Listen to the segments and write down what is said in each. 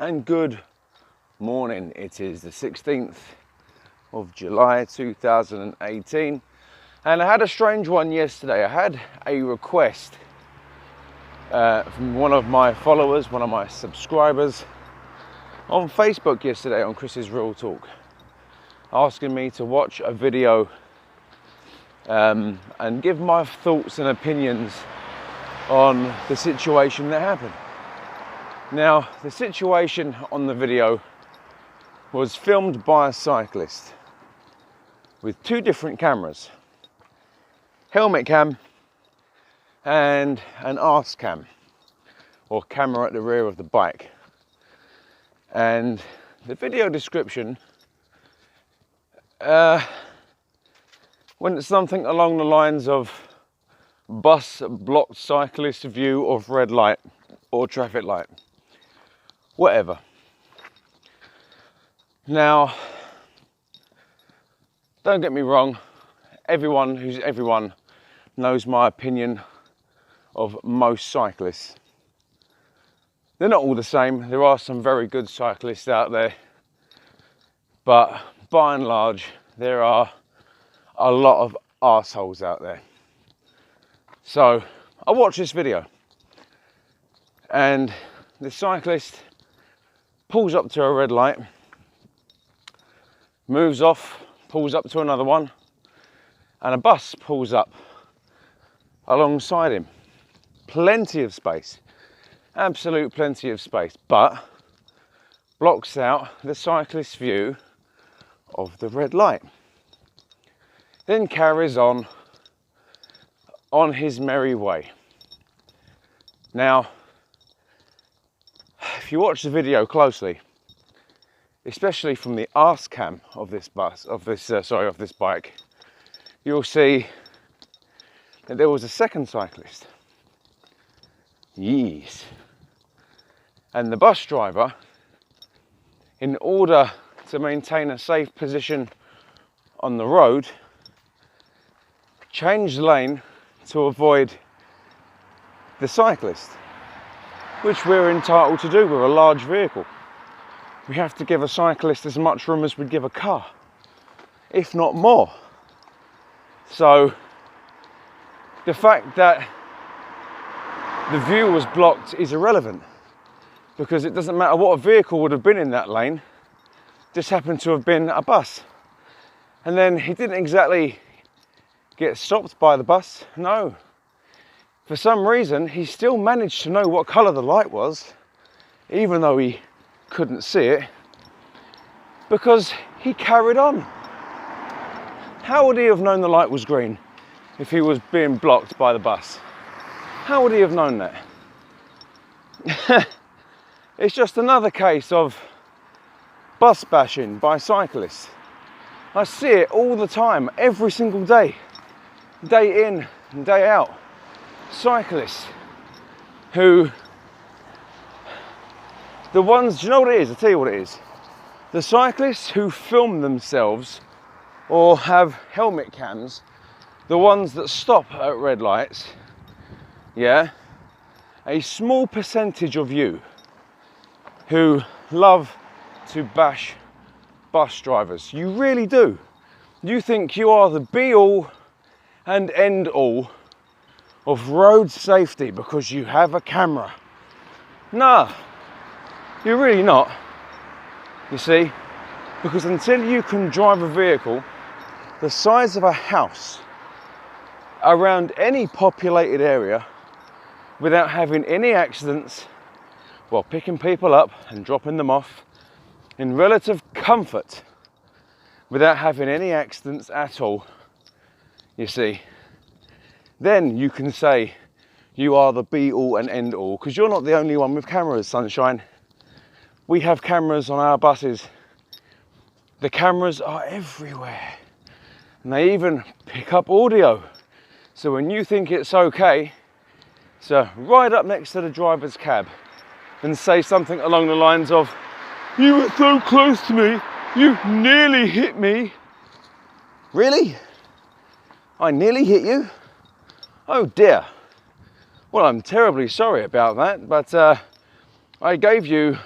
and good morning. It is the 16th of July 2018 and I had a strange one yesterday. I had a request from one of my followers, one of my subscribers on Facebook yesterday on Chris's Real Talk, asking me to watch a video and give my thoughts and opinions on the situation that happened. Now, the situation on the video was filmed by a cyclist with two different cameras, helmet cam and an arse cam, or camera at the rear of the bike. And the video description went something along the lines of bus blocked cyclist view of red light or traffic light. Whatever. Now, don't get me wrong, everyone knows my opinion of most cyclists. They're not all the same. There are some very good cyclists out there, but by and large, there are a lot of arseholes out there. So I watched this video and the cyclist pulls up to a red light, moves off, pulls up to another one, and a bus pulls up alongside him. Plenty of space, absolute plenty of space, but blocks out the cyclist's view of the red light. Then carries on his merry way. Now, if you watch the video closely, especially from the arse cam of this bike, you'll see that there was a second cyclist. Yes. And the bus driver, in order to maintain a safe position on the road, changed lane to avoid the cyclist, which we're entitled to do. We're a large vehicle. We have to give a cyclist as much room as we'd give a car, if not more. So the fact that the view was blocked is irrelevant, because it doesn't matter what a vehicle would have been in that lane. Just happened to have been a bus. And then he didn't exactly get stopped by the bus. No. For some reason, he still managed to know what colour the light was, even though he couldn't see it, because he carried on. How would he have known the light was green if he was being blocked by the bus? How would he have known that? It's just another case of bus bashing by cyclists. I see it all the time, every single day, day in and day out. Cyclists who, the ones, do you know what it is? I'll tell you what it is. The cyclists who film themselves or have helmet cams, the ones that stop at red lights, yeah, a small percentage of you who love to bash bus drivers. You really do. You think you are the be all and end all of road safety because you have a camera. Nah, you're really not. You see, because until you can drive a vehicle the size of a house around any populated area without having any accidents, while picking people up and dropping them off in relative comfort without having any accidents at all, you see, then you can say you are the be all and end all, because you're not the only one with cameras, sunshine. We have cameras on our buses. The cameras are everywhere, and they even pick up audio. So when you think it's okay to ride up next to the driver's cab and say something along the lines of, "You were so close to me, you nearly hit me." Really? I nearly hit you? Oh dear. Well, I'm terribly sorry about that, but I gave you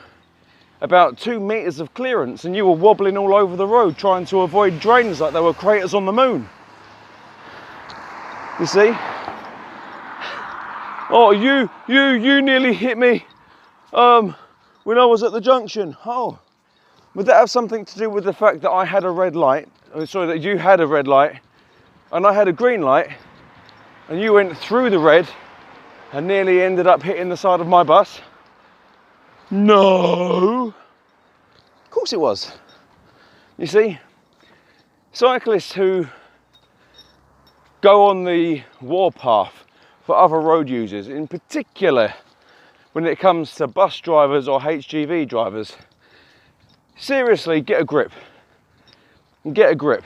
about 2 meters of clearance and you were wobbling all over the road trying to avoid drains like they were craters on the moon. You see? Oh, you nearly hit me when I was at the junction. Oh, would that have something to do with the fact that I had a red light? Sorry, that you had a red light and I had a green light and you went through the red and nearly ended up hitting the side of my bus? No, of course it was. You see, cyclists who go on the warpath for other road users, in particular when it comes to bus drivers or HGV drivers, seriously, get a grip. Get a grip.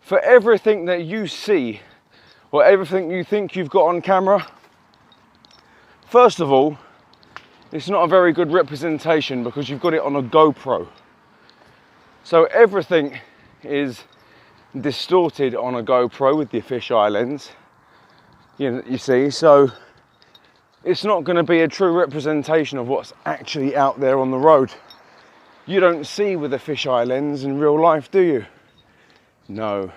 For everything that you see or everything you think you've got on camera, first of all, it's not a very good representation because you've got it on a GoPro. So everything is distorted on a GoPro with the fisheye lens, you see, so it's not going to be a true representation of what's actually out there on the road. You don't see with a fisheye lens in real life, do you? No.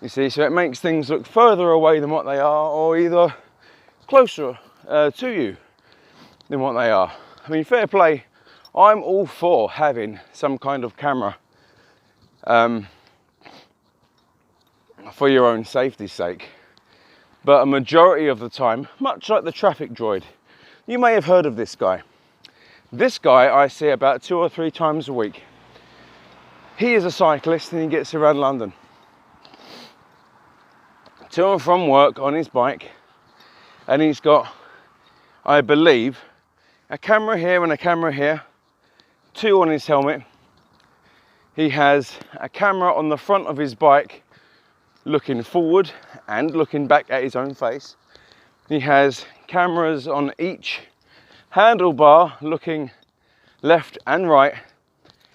You see, so it makes things look further away than what they are, or either closer to you than what they are. I mean, fair play, I'm all for having some kind of camera for your own safety's sake, but a majority of the time, much like the traffic droid, you may have heard of this guy. This guy I see about 2 or 3 times a week. He is a cyclist and he gets around London to and from work on his bike, and he's got, I believe, a camera here and a camera here, 2 on his helmet. He has a camera on the front of his bike looking forward and looking back at his own face. He has cameras on each handlebar looking left and right,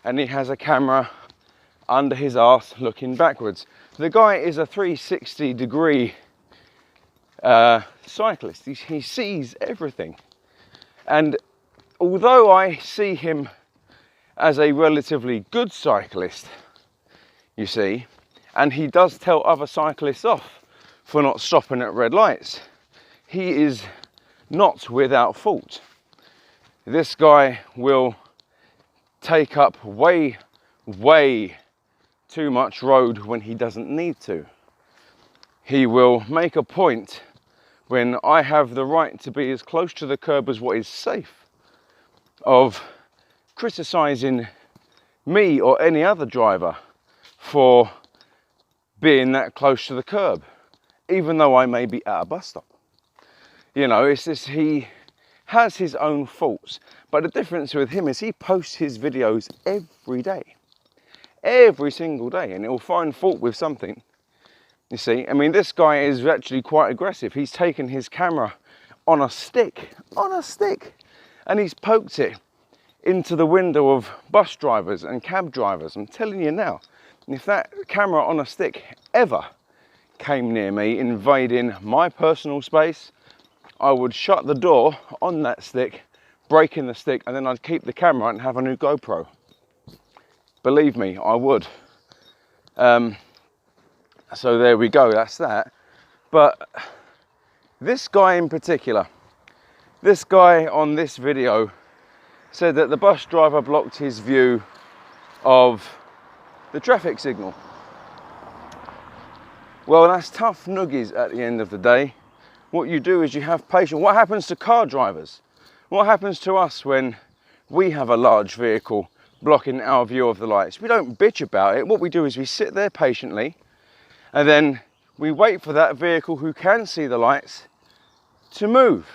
and he has a camera under his arse looking backwards. The guy is a 360 degree cyclist. He sees everything. And although I see him as a relatively good cyclist, you see, and he does tell other cyclists off for not stopping at red lights, he is not without fault. This guy will take up way too much road when he doesn't need to. He will make a point when I have the right to be as close to the curb as what is safe of criticising me or any other driver for being that close to the curb, even though I may be at a bus stop. You know, it's this, he has his own faults, but the difference with him is he posts his videos every day, every single day, and he'll find fault with something. You see, I mean, this guy is actually quite aggressive. He's taken his camera on a stick, and he's poked it into the window of bus drivers and cab drivers. I'm telling you now, if that camera on a stick ever came near me, invading my personal space, I would shut the door on that stick, break in the stick, and then I'd keep the camera and have a new GoPro. Believe me, I would. So there we go, that's that. But this guy in particular, this guy on this video said that the bus driver blocked his view of the traffic signal. Well, that's tough noogies at the end of the day. What you do is you have patience. What happens to car drivers? What happens to us when we have a large vehicle blocking our view of the lights? We don't bitch about it. What we do is we sit there patiently, and then we wait for that vehicle who can see the lights to move.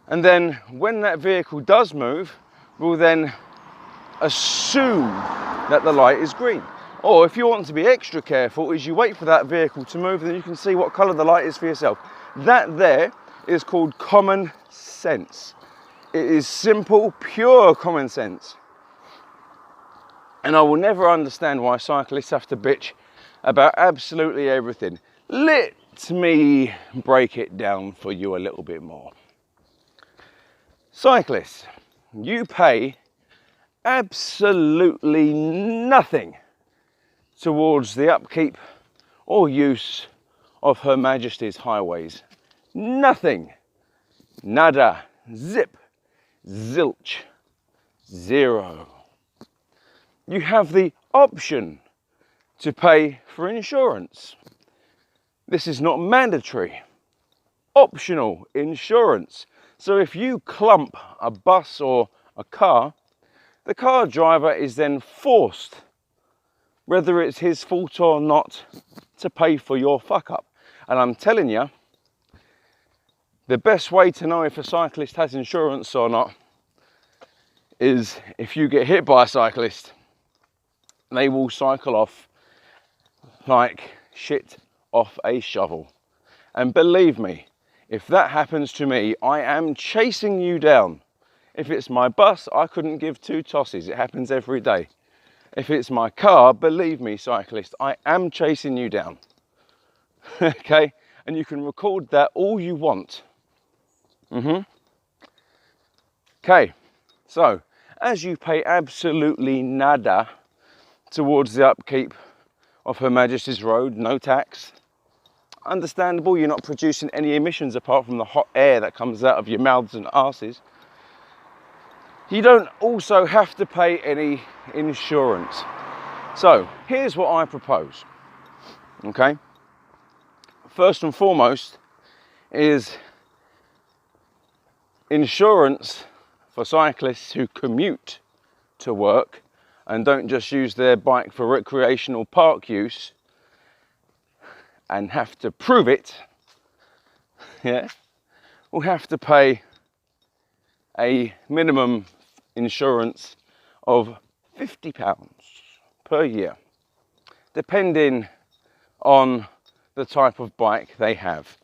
And then when that vehicle does move, we'll then assume that the light is green. Or if you want to be extra careful, is you wait for that vehicle to move, and then you can see what colour the light is for yourself. That there is called common sense. It is simple, pure common sense. And I will never understand why cyclists have to bitch about absolutely everything. Let me break it down for you a little bit more. Cyclists, you pay absolutely nothing towards the upkeep or use of Her Majesty's highways. Nothing. Nada. Zip. Zilch. Zero. You have the option to pay for insurance. This is not mandatory. Optional insurance. So if you clump a bus or a car, the car driver is then forced, whether it's his fault or not, to pay for your fuck up. And I'm telling you, the best way to know if a cyclist has insurance or not is if you get hit by a cyclist, they will cycle off like shit off a shovel. And believe me, if that happens to me, I am chasing you down. If it's my bus, I couldn't give two tosses. It happens every day. If it's my car, believe me, cyclist, I am chasing you down. Okay? And you can record that all you want. Okay, so as you pay absolutely nada towards the upkeep of Her Majesty's road, no tax. Understandable, you're not producing any emissions apart from the hot air that comes out of your mouths and arses. You don't also have to pay any insurance. So here's what I propose. Okay, first and foremost is insurance for cyclists who commute to work and don't just use their bike for recreational park use and have to prove it. Yeah, will have to pay a minimum insurance of £50 per year, depending on the type of bike they have.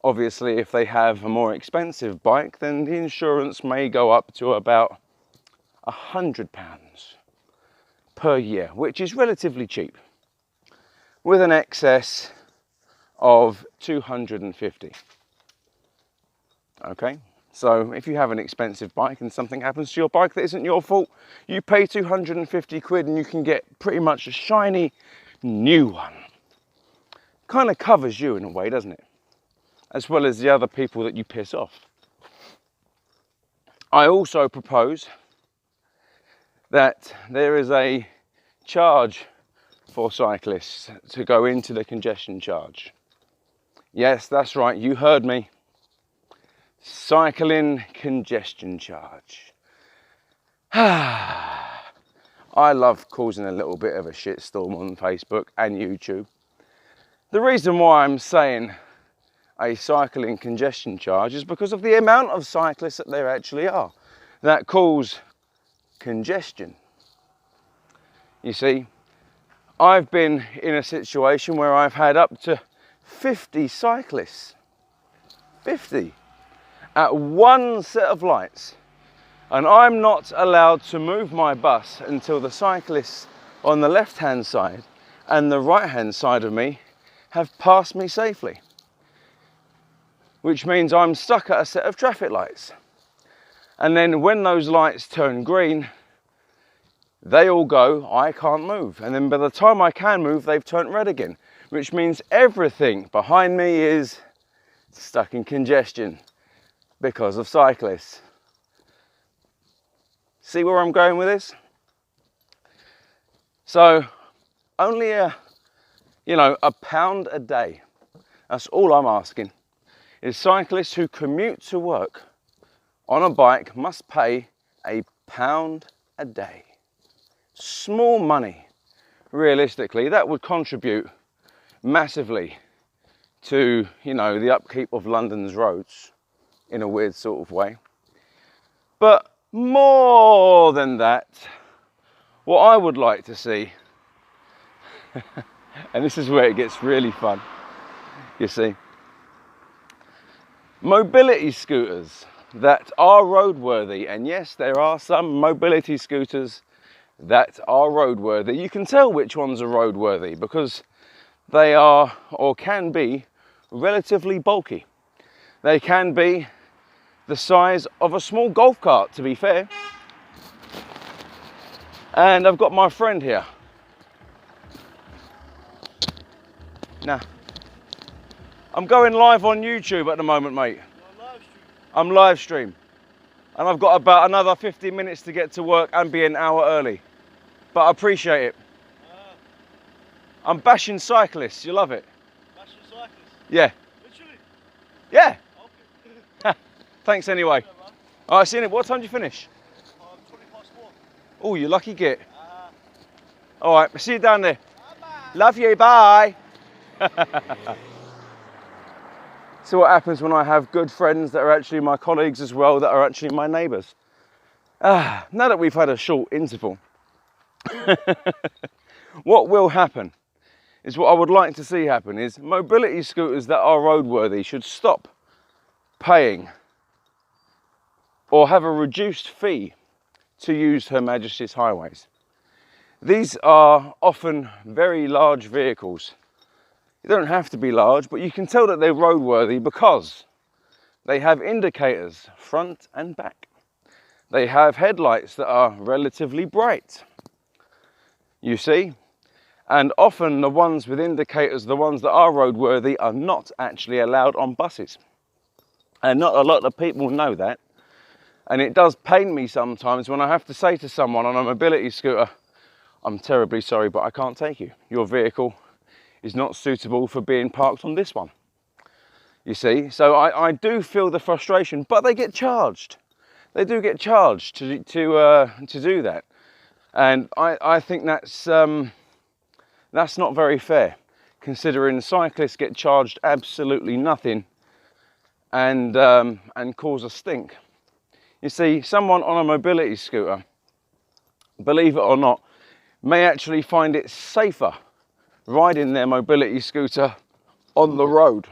Obviously, if they have a more expensive bike, then the insurance may go up to about £100 per year, which is relatively cheap, with an excess of 250. Okay, so if you have an expensive bike and something happens to your bike that isn't your fault, you pay 250 quid and you can get pretty much a shiny new one. Kind of covers you in a way, doesn't it? As well as the other people that you piss off. I also propose that there is a charge for cyclists to go into the congestion charge. Yes, that's right, you heard me. Cycling congestion charge. I love causing a little bit of a shitstorm on Facebook and YouTube. The reason why I'm saying a cycling congestion charge is because of the amount of cyclists that there actually are that cause congestion. You see, I've been in a situation where I've had up to 50 cyclists, 50, at one set of lights, and I'm not allowed to move my bus until the cyclists on the left-hand side and the right-hand side of me have passed me safely, which means I'm stuck at a set of traffic lights. And then when those lights turn green, they all go, I can't move. And then by the time I can move, they've turned red again, which means everything behind me is stuck in congestion because of cyclists. See where I'm going with this? So only a pound a day. That's all I'm asking. Is cyclists who commute to work on a bike must pay £1 a day. Small money. Realistically, that would contribute massively to, the upkeep of London's roads in a weird sort of way. But more than that, what I would like to see, and this is where it gets really fun, you see, mobility scooters that are roadworthy. And yes, there are some mobility scooters that are roadworthy. You can tell which ones are roadworthy because they are, or can be, relatively bulky. They can be the size of a small golf cart, to be fair. And I've got my friend here. Now, I'm going live on YouTube at the moment, mate. I'm live stream. And I've got about another 15 minutes to get to work and be an hour early. But I appreciate it. I'm bashing cyclists, you love it. Bashing cyclists? Yeah. Literally? Yeah. Okay. Thanks anyway. All right, see you in. What time do you finish? 20 past 4. Oh, you lucky git. All right, see you down there. Love you, bye. So what happens when I have good friends that are actually my colleagues as well, that are actually my neighbours? Now that we've had a short interval, what will happen is, what I would like to see happen is, mobility scooters that are roadworthy should stop paying or have a reduced fee to use Her Majesty's highways. These are often very large vehicles. They don't have to be large, but you can tell that they're roadworthy because they have indicators front and back. They have headlights that are relatively bright, you see. And often the ones with indicators, the ones that are roadworthy, are not actually allowed on buses. And not a lot of people know that. And it does pain me sometimes when I have to say to someone on a mobility scooter, I'm terribly sorry, but I can't take you. Your vehicle is not suitable for being parked on this one. You see, so I do feel the frustration, but they get charged. They do get charged to do that. And I think that's not very fair, considering cyclists get charged absolutely nothing and cause a stink. You see, someone on a mobility scooter, believe it or not, may actually find it safer riding their mobility scooter on the road,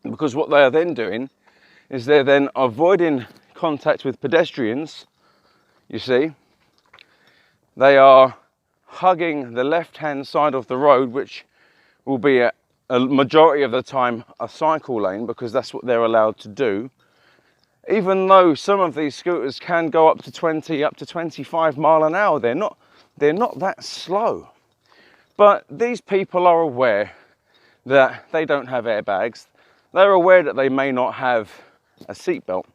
because what they are then doing is they're then avoiding contact with pedestrians. You see, they are hugging the left-hand side of the road, which will be a majority of the time a cycle lane, because that's what they're allowed to do. Even though some of these scooters can go up to 20, up to 25 mile an hour, they're not that slow. But these people are aware that they don't have airbags. They're aware that they may not have a seatbelt.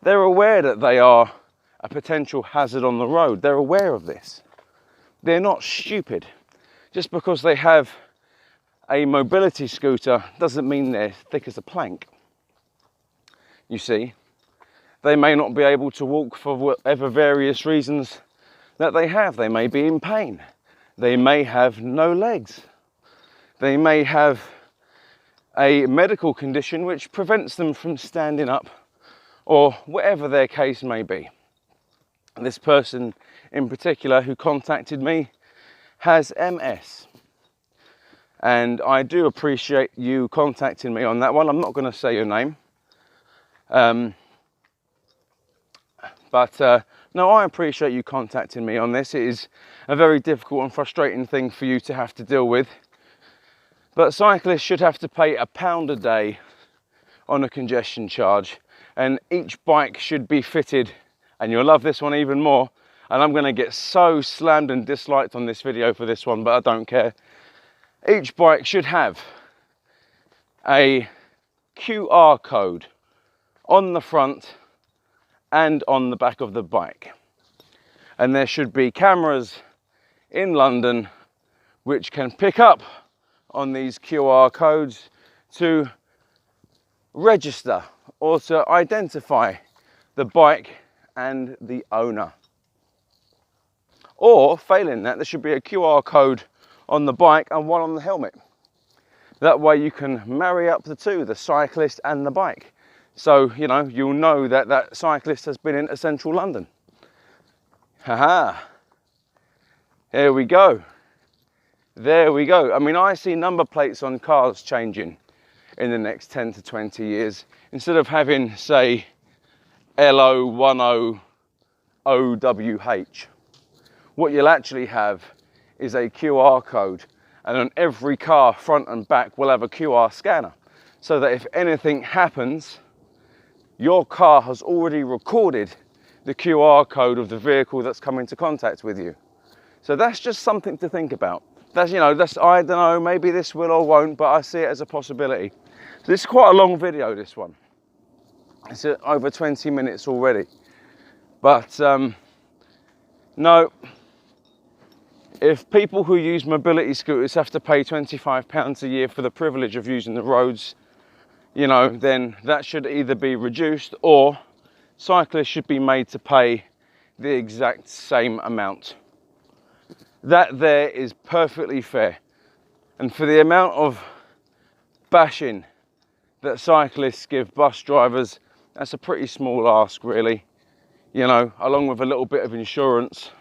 They're aware that they are a potential hazard on the road. They're aware of this. They're not stupid. Just because they have a mobility scooter doesn't mean they're thick as a plank. You see, they may not be able to walk for whatever various reasons that they have. They may be in pain. They may have no legs. They may have a medical condition which prevents them from standing up, or whatever their case may be. This person in particular who contacted me has MS. And I do appreciate you contacting me on that one. I'm not going to say your name. No, I appreciate you contacting me on this. It is a very difficult and frustrating thing for you to have to deal with. But cyclists should have to pay £1 a day on a congestion charge, and each bike should be fitted, and you'll love this one even more, and I'm going to get so slammed and disliked on this video for this one, but I don't care. Each bike should have a QR code on the front and on the back of the bike. And there should be cameras in London which can pick up on these QR codes to register or to identify the bike and the owner. Or, failing that, there should be a QR code on the bike and one on the helmet. That way you can marry up the two, the cyclist and the bike. So, you know, you'll know that that cyclist has been into central London. Haha. There we go. There we go. I mean, I see number plates on cars changing in the next 10 to 20 years. Instead of having, say, LO10OWH, what you'll actually have is a QR code. And on every car, front and back, will have a QR scanner. So that if anything happens, your car has already recorded the QR code of the vehicle that's come into contact with you. So that's just something to think about. That's, you know, that's, I don't know, maybe this will or won't, but I see it as a possibility. So this is quite a long video, this one. It's over 20 minutes already. But no, if people who use mobility scooters have to pay £25 a year for the privilege of using the roads, you know, then that should either be reduced, or cyclists should be made to pay the exact same amount. That there is perfectly fair. And for the amount of bashing that cyclists give bus drivers, that's a pretty small ask, really. You know, along with a little bit of insurance,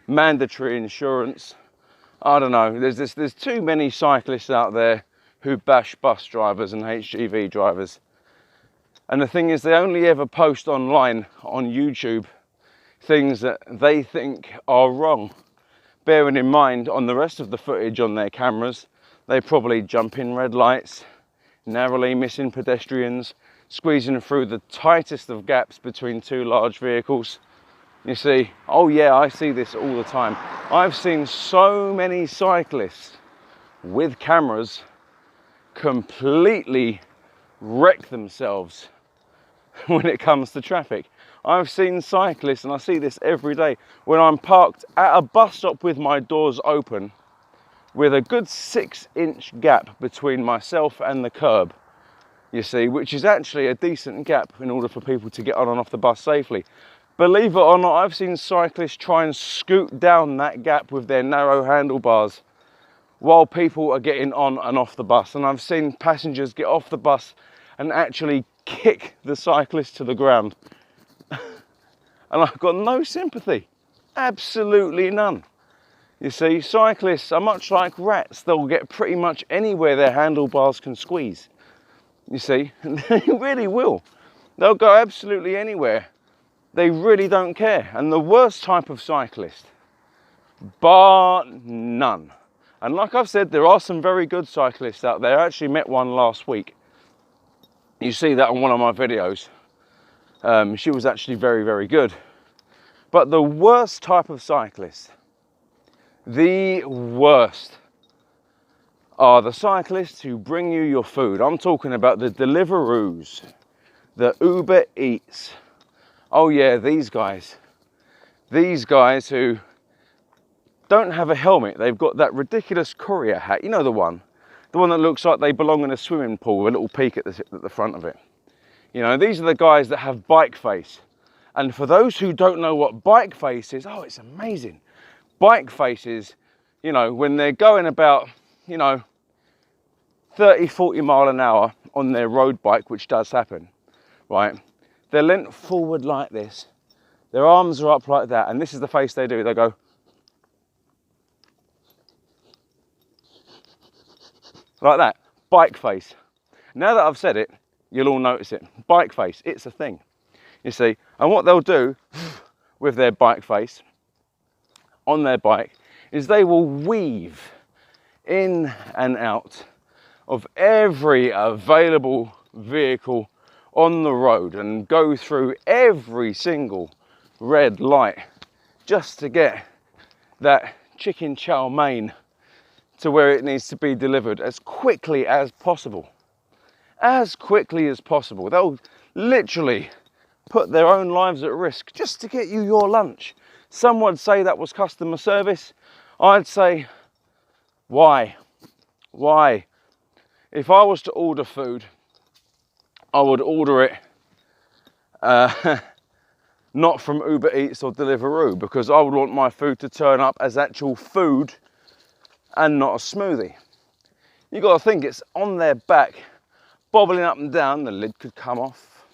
mandatory insurance. I don't know, there's too many cyclists out there who bash bus drivers and HGV drivers. And the thing is, they only ever post online on YouTube things that they think are wrong. Bearing in mind, on the rest of the footage on their cameras, they probably jump in red lights, narrowly missing pedestrians, squeezing through the tightest of gaps between two large vehicles. You see, oh yeah, I see this all the time. I've seen so many cyclists with cameras completely wreck themselves when it comes to traffic. I've seen cyclists, and I see this every day, when I'm parked at a bus stop with my doors open, with a good 6-inch gap between myself and the curb, you see, which is actually a decent gap in order for people to get on and off the bus safely. Believe it or not, I've seen cyclists try and scoot down that gap with their narrow handlebars while people are getting on and off the bus. And I've seen passengers get off the bus and actually kick the cyclist to the ground. And I've got no sympathy, absolutely none. You see, cyclists are much like rats. They'll get pretty much anywhere their handlebars can squeeze. You see, they really will. They'll go absolutely anywhere. They really don't care. And the worst type of cyclist, bar none. And like I've said, there are some very good cyclists out there. I actually met one last week. You see that on one of my videos. She was actually very, very good. But the worst type of cyclist, the worst, are the cyclists who bring you your food. I'm talking about the Deliveroos, the Uber Eats. Oh yeah, these guys who don't have a helmet. They've got that ridiculous courier hat. You know the one that looks like they belong in a swimming pool with a little peak at the front of it. You know, these are the guys that have bike face. And for those who don't know what bike face is, oh, it's amazing. Bike face is, you know, when they're going about, you know, 30, 40 mile an hour on their road bike, which does happen, right? They're leant forward like this. Their arms are up like that. And this is the face they do. They go like that, bike face. Now that I've said it, you'll all notice it. Bike face, it's a thing, you see. And what they'll do with their bike face on their bike is they will weave in and out of every available vehicle on the road and go through every single red light just to get that chicken chow mein to where it needs to be delivered as quickly as possible. As quickly as possible. They'll literally put their own lives at risk just to get you your lunch. Some would say that was customer service. I'd say, why? Why? If I was to order food, I would order it not from Uber Eats or Deliveroo, because I would want my food to turn up as actual food and not a smoothie. You got to think, it's on their back, bobbling up and down. The lid could come off,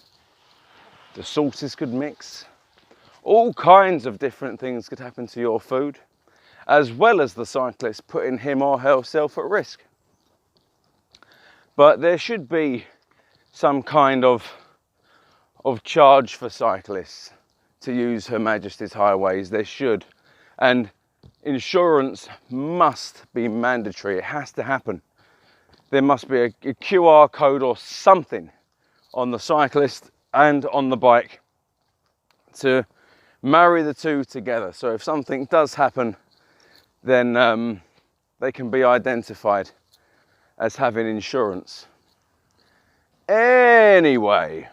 the sauces could mix, all kinds of different things could happen to your food, as well as the cyclist putting him or herself at risk. But there should be some kind of charge for cyclists to use Her Majesty's highways. There should. And insurance must be mandatory. It has to happen. There must be a QR code or something on the cyclist and on the bike to marry the two together. So if something does happen, then they can be identified as having insurance. Anyway,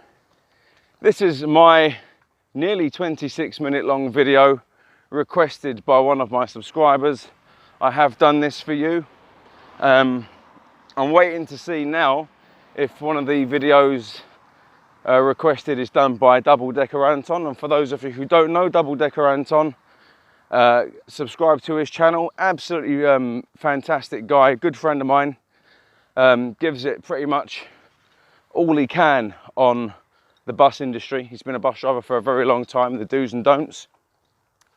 this is my nearly 26-minute long video requested by one of my subscribers. I have done this for you. I'm waiting to see now if one of the videos requested is done by Double Decker Anton. And for those of you who don't know Double Decker Anton, subscribe to his channel. Absolutely fantastic guy, good friend of mine. Gives it pretty much all he can on the bus industry. He's been a bus driver for a very long time, the do's and don'ts.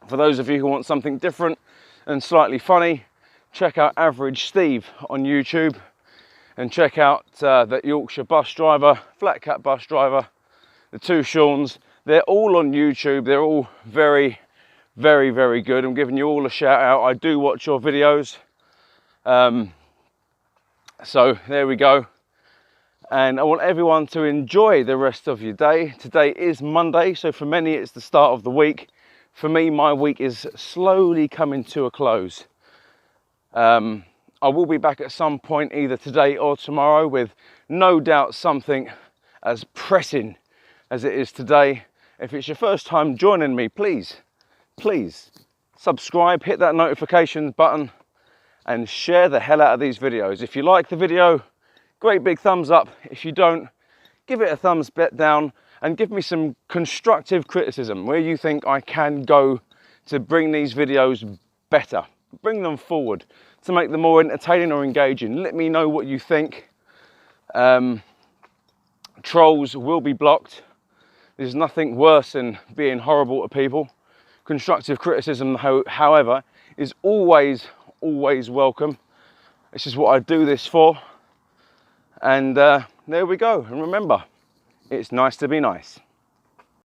For those of you who want something different and slightly funny, check out Average Steve on YouTube, and check out that Yorkshire bus driver, Flat Cat bus driver, the two Seans. They're all on YouTube. They're all very, very, very good. I'm giving you all a shout out. I do watch your videos. So there we go. And I want everyone to enjoy the rest of your day. Today is Monday, so for many it's the start of the week. For me, my week is slowly coming to a close. I will be back at some point either today or tomorrow with no doubt something as pressing as it is today. If it's your first time joining me, please subscribe, hit that notifications button and share the hell out of these videos. If you like the video, great big thumbs up. If you don't, give it a thumbs down and give me some constructive criticism where you think I can go to bring these videos better, bring them forward to make them more entertaining or engaging. Let me know what you think. Trolls will be blocked. There's nothing worse than being horrible to people. Constructive criticism, however, is always welcome. This is what I do this for. And there we go. And remember, it's nice to be nice.